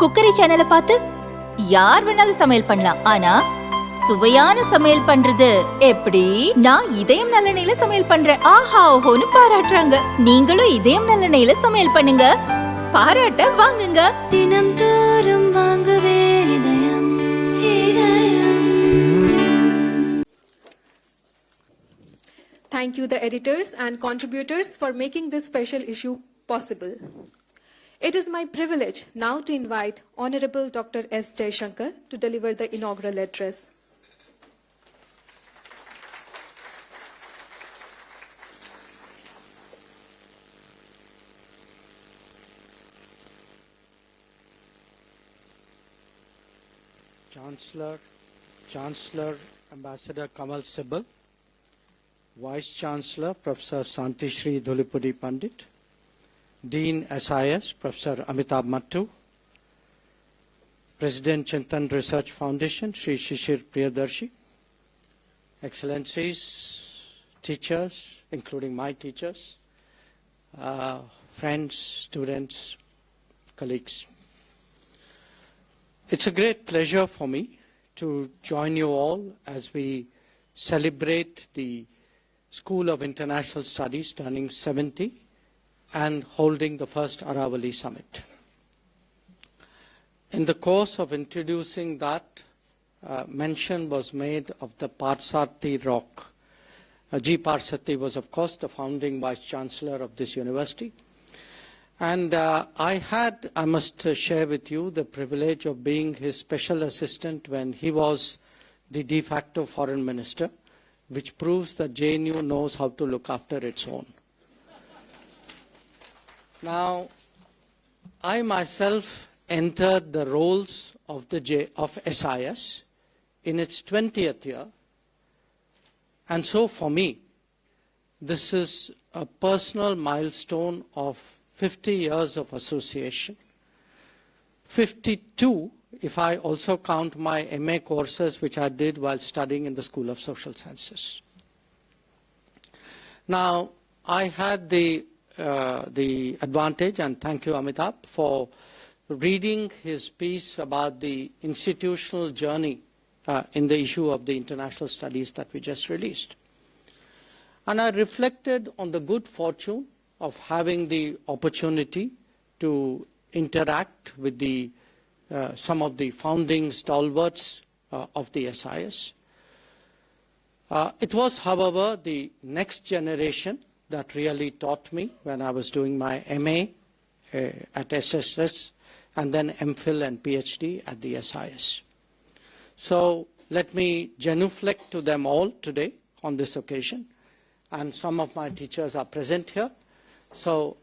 Cookery சேனலை பார்த்து யார் வேணாலும் சமையல் பண்ணலாம். ஆனா சுவையான சமையல் பண்றது எப்படி? நான் இதயம் நல்லெண்ணெயில சமையல் பண்றேன். ஆஹா ஓஹோன்னு பாராட்டுறாங்க. நீங்களும் இதயம் நல்லெண்ணெயில சமையல் பண்ணுங்க, பாராட்ட வாங்குங்க. தினம் தோறும் வாங்குவே இதயம் இதயம். Thank you, the editors and contributors, for making this special issue possible. It is my privilege now to invite Honorable Dr. S. JaiShankar to deliver the inaugural address. Chancellor Ambassador Kamal Sibal, Vice Chancellor Professor Santishri Dhulipudi Pandit, Dean SIS Professor Amitabh Mattu, President Chintan Research Foundation Sri Shishir Priyadarshi, Excellencies, teachers, including my teachers, friends, students, colleagues. It's a great pleasure for me to join you all as we celebrate the School of International Studies turning 70 and holding the first Aravali Summit. In the course of introducing that, mention was made of the Parsati Rock. G. Parsati was, of course, the founding Vice Chancellor of this university. And I must share with you the privilege of being his special assistant when he was the de facto foreign minister, which proves that JNU knows how to look after its own. Now, I myself entered the roles of SIS in its 20th year. And so for me, this is a personal milestone of 50 years of association, 52 if I also count my MA courses which I did while studying in the School of Social Sciences. Now, I had the advantage, and thank you Amitabh, for reading his piece about the institutional journey in the issue of the international studies that we just released. And I reflected on the good fortune of having the opportunity to interact with some of the founding stalwarts of the SIS. It was, however, the next generation that really taught me when I was doing my MA at SSS and then MPhil and PhD at the SIS. So let me genuflect to them all today on this occasion, and some of my teachers are present here. So,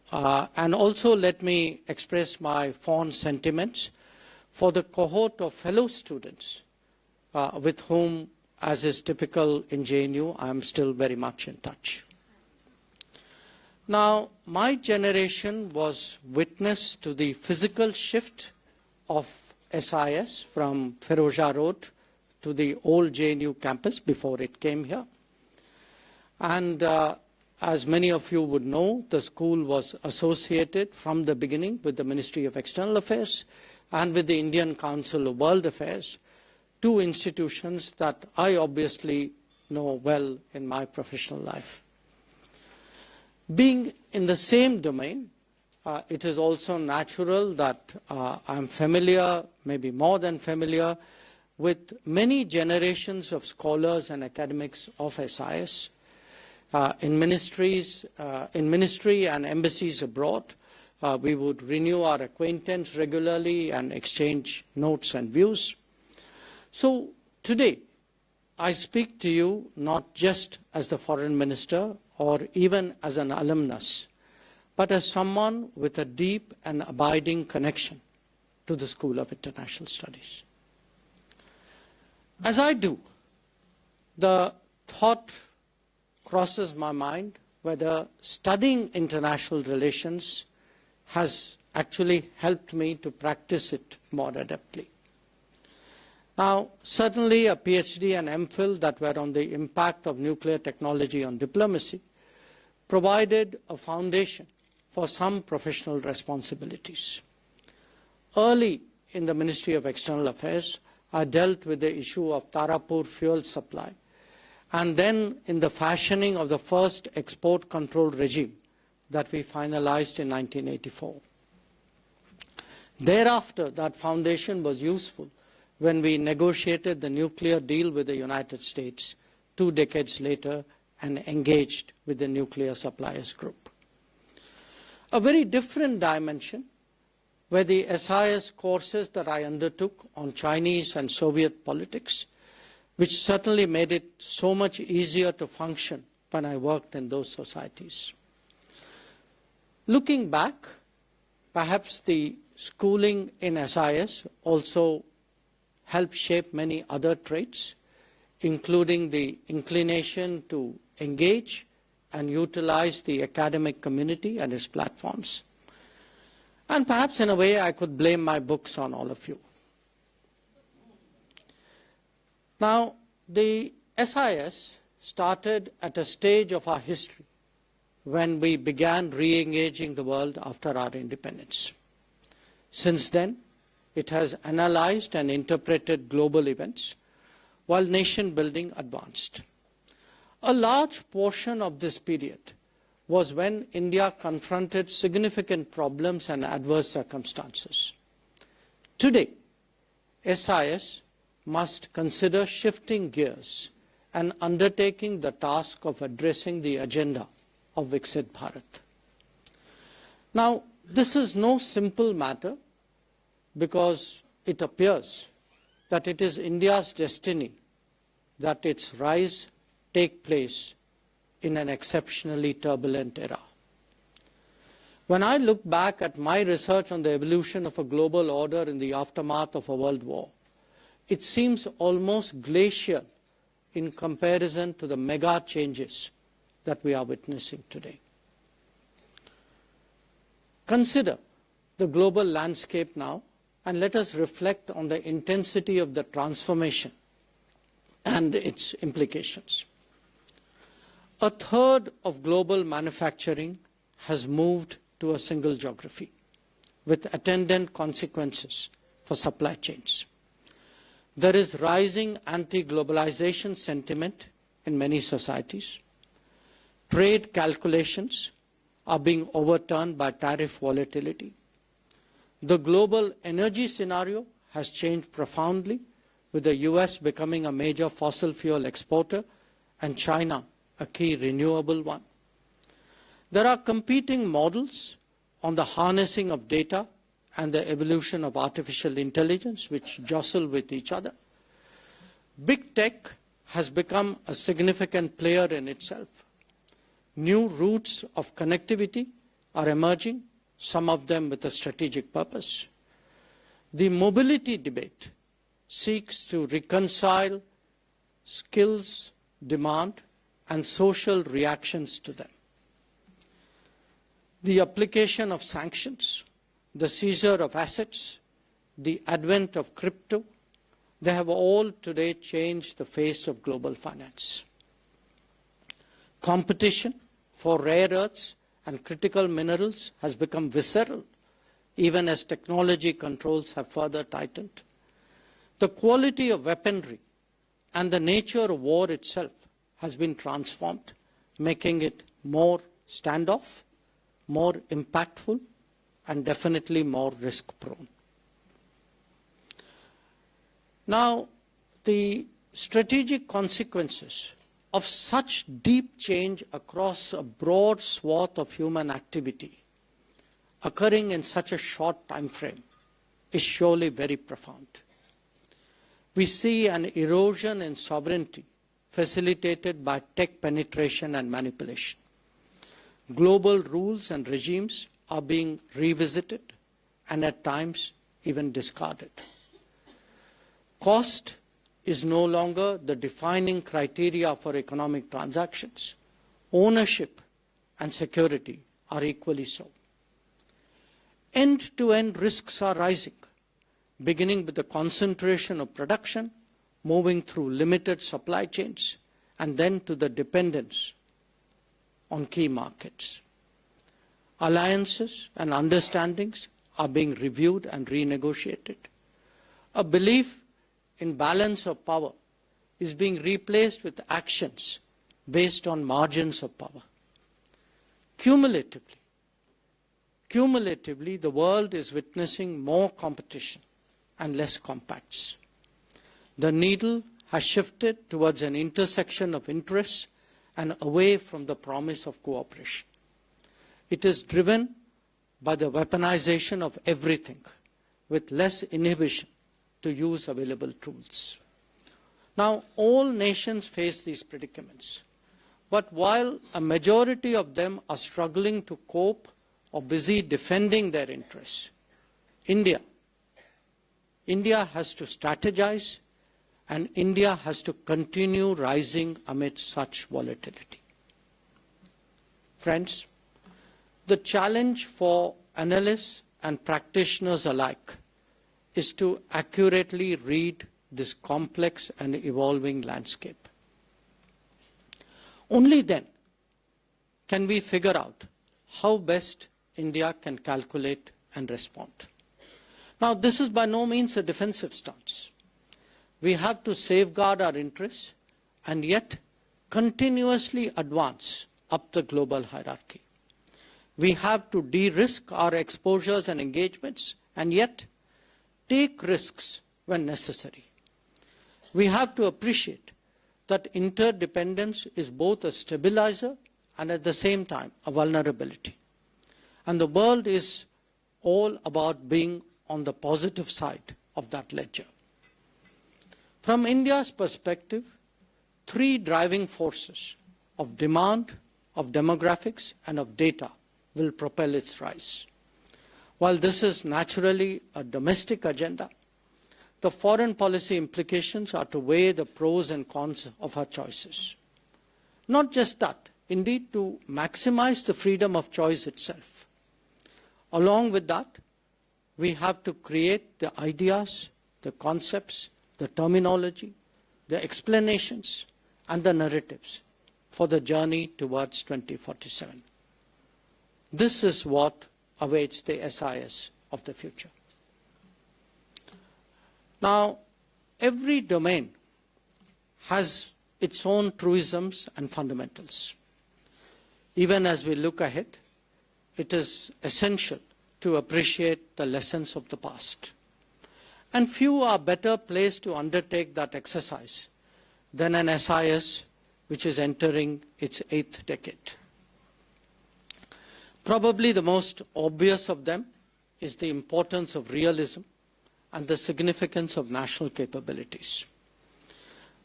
and also let me express my fond sentiments for the cohort of fellow students with whom, as is typical in JNU, I am still very much in touch. Now, my generation was witness to the physical shift of SIS from Feroja Road to the old JNU campus before it came here. And as many of you would know, the school was associated from the beginning with the Ministry of External Affairs and with the Indian Council of World Affairs, two institutions that I obviously know well in my professional life. Being in the same domain, it is also natural that I'm familiar, maybe more than familiar, with many generations of scholars and academics of SIS. In ministry and embassies abroad, we would renew our acquaintance regularly and exchange notes and views. So today, I speak to you not just as the foreign minister or even as an alumnus, but as someone with a deep and abiding connection to the School of International Studies. As I do, the thought crosses my mind whether studying international relations has actually helped me to practice it more adeptly. Now, certainly a PhD and MPhil that were on the impact of nuclear technology on diplomacy provided a foundation for some professional responsibilities. Early in the Ministry of External Affairs, I dealt with the issue of Tarapur fuel supply, and then in the fashioning of the first export control regime that we finalized in 1984. Thereafter, that foundation was useful when we negotiated the nuclear deal with the United States 2 decades later and engaged with the Nuclear Suppliers Group. A very different dimension were the SIS courses that I undertook on Chinese and Soviet politics, which certainly made it so much easier to function when I worked in those societies. Looking back, perhaps the schooling in SIS also helped shape many other traits, including the inclination to engage and utilize the academic community and its platforms. And perhaps in a way I could blame my books on all of you. Now, the SIS started at a stage of our history when we began re-engaging the world after our independence. Since then, it has analyzed and interpreted global events while nation building advanced. A large portion of this period was when India confronted significant problems and adverse circumstances. Today, SIS must consider shifting gears and undertaking the task of addressing the agenda of Viksit Bharat. Now, this is no simple matter because it appears that it is India's destiny that its rise take place in an exceptionally turbulent era. When I look back at my research on the evolution of a global order in the aftermath of a world war, it seems almost glacial in comparison to the mega changes that we are witnessing today. Consider the global landscape now and let us reflect on the intensity of the transformation and its implications. A third of global manufacturing has moved to a single geography, with attendant consequences for supply chains. There is rising anti-globalization sentiment in many societies. Trade calculations are being overturned by tariff volatility. The global energy scenario has changed profoundly, with the US becoming a major fossil fuel exporter and China a key renewable one. There are competing models on the harnessing of data and the evolution of artificial intelligence which jostle with each other. Big tech has become a significant player in itself. New routes of connectivity are emerging, some of them with a strategic purpose. The mobility debate seeks to reconcile skills, demand, and social reactions to them. The application of sanctions, the seizure of assets, the advent of crypto, they have all today changed the face of global finance. Competition for rare earths and critical minerals has become visceral, even as technology controls have further tightened. The quality of weaponry and the nature of war itself has been transformed, making it more standoff, more impactful, and definitely more risk-prone. Now, the strategic consequences of such deep change across a broad swath of human activity occurring in such a short time frame is surely very profound. We see an erosion in sovereignty facilitated by tech penetration and manipulation. Global rules and regimes are being revisited and at times even discarded. Cost is no longer the defining criteria for economic transactions. Ownership and security are equally so. End-to-end risks are rising, beginning with the concentration of production, moving through limited supply chains, and then to the dependence on key markets. Alliances and understandings are being reviewed and renegotiated. A belief in balance of power is being replaced with actions based on margins of power. Cumulatively, the world is witnessing more competition and less compacts. The needle has shifted towards an intersection of interests and away from the promise of cooperation. It is driven by the weaponization of everything with less inhibition to use available tools. Now, all nations face these predicaments, but while a majority of them are struggling to cope or busy defending their interests, India has to strategize, and India has to continue rising amid such volatility. Friends, the challenge for analysts and practitioners alike is to accurately read this complex and evolving landscape. Only then can we figure out how best India can calculate and respond. Now, this is by no means a defensive stance. We have to safeguard our interests and yet continuously advance up the global hierarchy. We have to de-risk our exposures and engagements and yet take risks when necessary. We have to appreciate that interdependence is both a stabilizer and at the same time a vulnerability. And the world is all about being on the positive side of that ledger. From India's perspective, three driving forces of demand, of demographics, and of data will propel its rise. While this is naturally a domestic agenda, the foreign policy implications are to weigh the pros and cons of our choices. Not just that, indeed to maximize the freedom of choice itself. Along with that, we have to create the ideas, the concepts, the terminology, the explanations, and the narratives for the journey towards 2047. This is what awaits the SIS of the future. Now, every domain has its own truisms and fundamentals. Even as we look ahead, it is essential to appreciate the lessons of the past. And few are better placed to undertake that exercise than an SIS which is entering its 8th decade. Probably the most obvious of them is the importance of realism and the significance of national capabilities.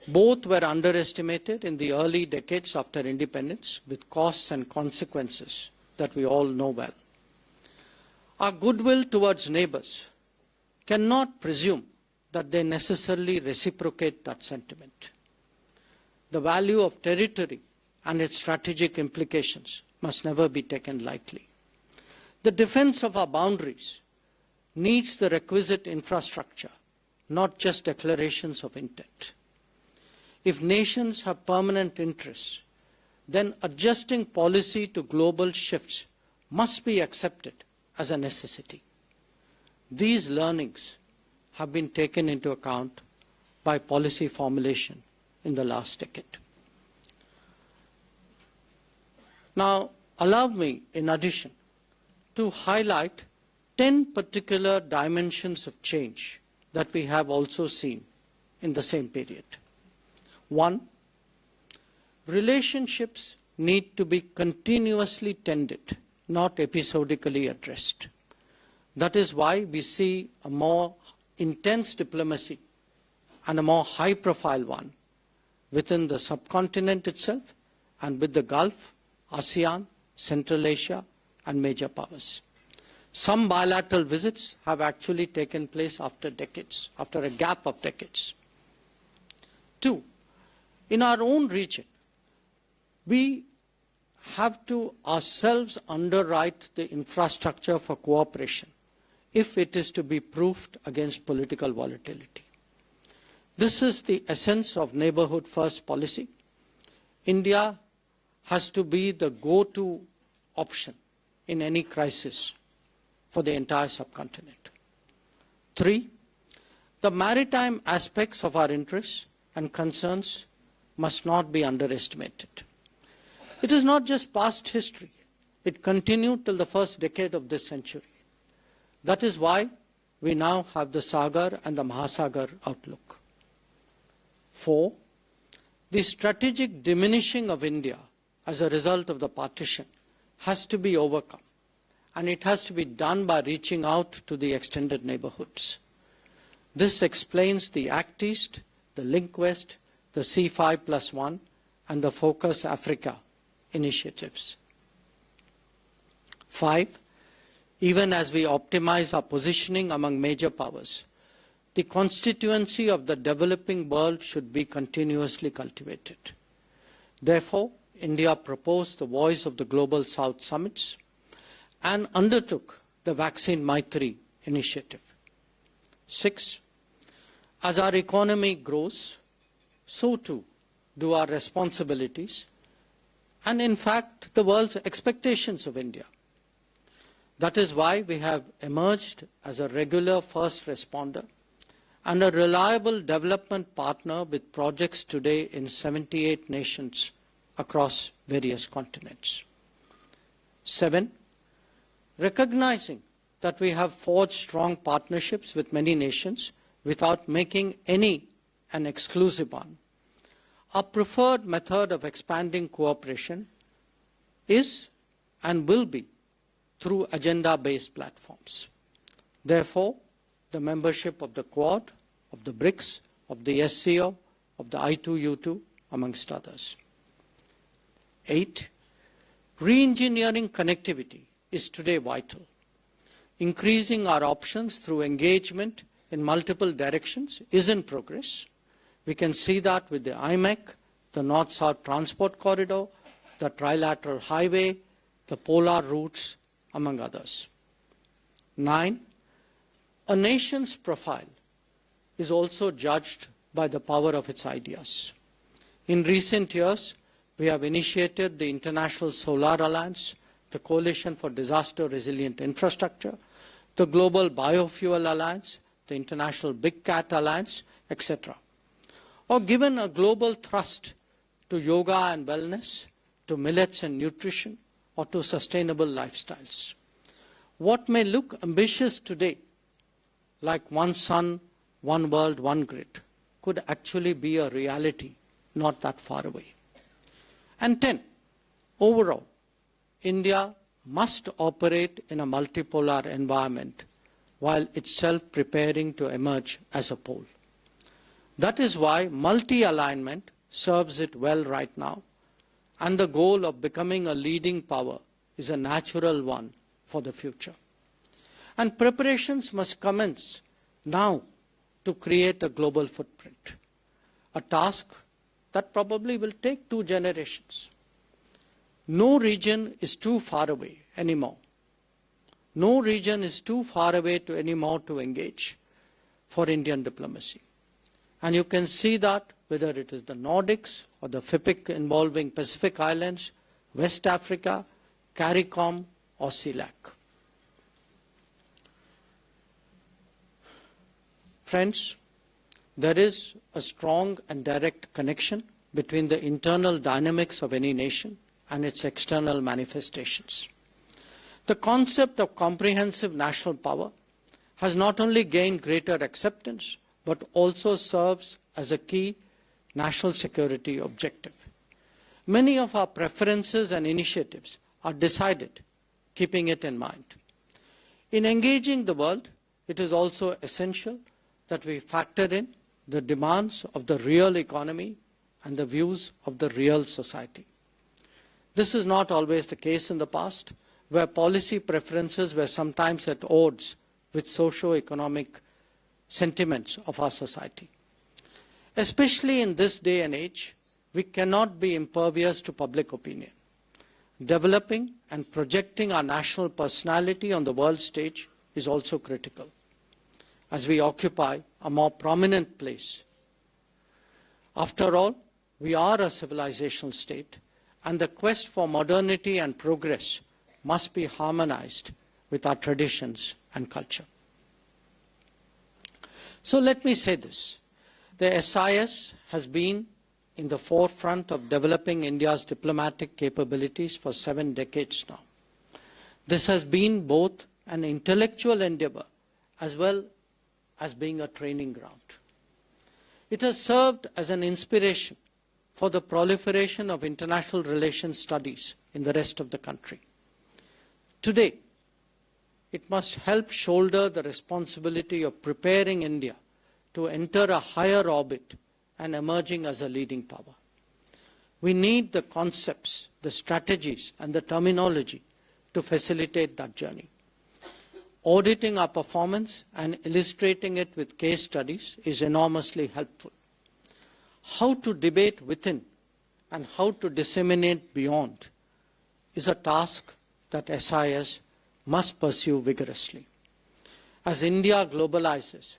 Both were underestimated in the early decades after independence, with costs and consequences that we all know well. Our goodwill towards neighbors cannot presume that they necessarily reciprocate that sentiment. The value of territory and its strategic implications must never be taken lightly. The defense of our boundaries needs the requisite infrastructure, not just declarations of intent. If nations have permanent interests, then adjusting policy to global shifts must be accepted as a necessity. These learnings have been taken into account by policy formulation in the last decade. Now, allow me, in addition, to highlight 10 particular dimensions of change that we have also seen in the same period. 1, relationships need to be continuously tended, not episodically addressed. That is why we see a more intense diplomacy and a more high-profile one within the subcontinent itself and with the Gulf, ASEAN, Central Asia, and major powers. Some bilateral visits have actually taken place after decades, after a gap of decades. 2, in our own region, we have to ourselves underwrite the infrastructure for cooperation if it is to be proofed against political volatility. This is the essence of neighborhood first policy. India has to be the go-to option in any crisis for the entire subcontinent. 3, The maritime aspects of our interests and concerns must not be underestimated. It is not just past history. It continued till the first decade of this century. That is why we now have the Sagar and the Mahasagar outlook. 4. The strategic diminishing of India as a result of the partition has to be overcome, and it has to be done by reaching out to the extended neighborhoods. This explains the Act East, the Link West, the C5+1, and the Focus Africa initiatives. 5. Even as we optimize our positioning among major powers, the constituency of the developing world should be continuously cultivated. Therefore, India proposed the Voice of the Global South summits and undertook the Vaccine Maitri initiative. 6. As our economy grows, so too do our responsibilities and, in fact, the world's expectations of India. That is why we have emerged as a regular first responder and a reliable development partner with projects today in 78 nations across various continents. 7. Recognizing that we have forged strong partnerships with many nations without making any an exclusive one, our preferred method of expanding cooperation is and will be through agenda-based platforms. Therefore, the membership of the Quad, of the BRICS, of the SCO, of the I2U2, amongst others. 8. Re-engineering connectivity is today vital. Increasing our options through engagement in multiple directions is in progress. We can see that with the IMEC, the North-South Transport Corridor, the Trilateral Highway, the polar routes, among others. 9. A nation's profile is also judged by the power of its ideas. In recent years, we have initiated the International Solar Alliance, the Coalition for Disaster Resilient Infrastructure, the Global Biofuel Alliance, the International Big Cat Alliance, etc. Or given a global thrust to yoga and wellness, to millets and nutrition, or to sustainable lifestyles. What may look ambitious today, like one sun, one world, one grid, could actually be a reality not that far away. And 10, overall, India must operate in a multipolar environment while itself preparing to emerge as a pole. That is why multi-alignment serves it well right now, and the goal of becoming a leading power is a natural one for the future. And preparations must commence now to create a global footprint, a task that probably will take 2 generations. No region is too far away anymore. No region is too far away anymore to engage for Indian diplomacy. And you can see that whether it is the Nordics or the FIPIC involving Pacific Islands, West Africa, CARICOM or CELAC. Friends, there is a strong and direct connection between the internal dynamics of any nation and its external manifestations. The concept of comprehensive national power has not only gained greater acceptance, but also serves as a key national security objective. Many of our preferences and initiatives are decided keeping it in mind. In engaging the world, it is also essential that we factor in the demands of the real economy and the views of the real society. This is not always the case in the past, where policy preferences were sometimes at odds with socio-economic sentiments of our society. Especially in this day and age, we cannot be impervious to public opinion. Developing and projecting our national personality on the world stage is also critical, as we occupy a more prominent place. After all, we are a civilizational state, and the quest for modernity and progress must be harmonized with our traditions and culture. So let me say this. The SIS has been in the forefront of developing India's diplomatic capabilities for 7 decades now. This has been both an intellectual endeavor as well as being a training ground. It has served as an inspiration for the proliferation of international relations studies in the rest of the country. Today, it must help shoulder the responsibility of preparing India to enter a higher orbit and emerging as a leading power. We need the concepts, the strategies, and the terminology to facilitate that journey. Auditing our performance and illustrating it with case studies is enormously helpful. How to debate within and how to disseminate beyond is a task that SIS must pursue vigorously. As India globalizes,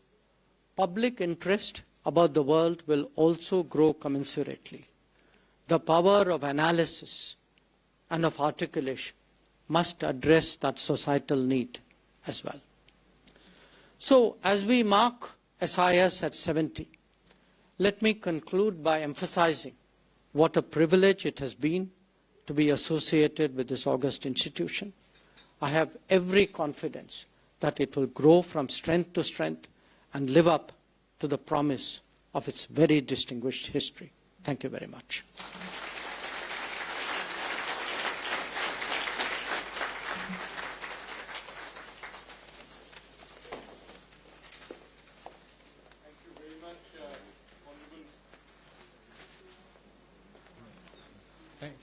public interest about the world will also grow commensurately. The power of analysis and of articulation must address that societal need as well. So, as we mark SIS at 70, let me conclude by emphasizing what a privilege it has been to be associated with this august institution. I have every confidence that it will grow from strength to strength and live up to the promise of its very distinguished history. Thank you very much.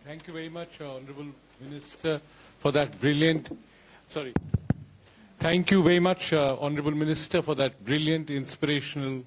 Thank you very much, Honorable Minister, for that brilliant. Thank you very much, Honorable Minister, for that brilliant, inspirational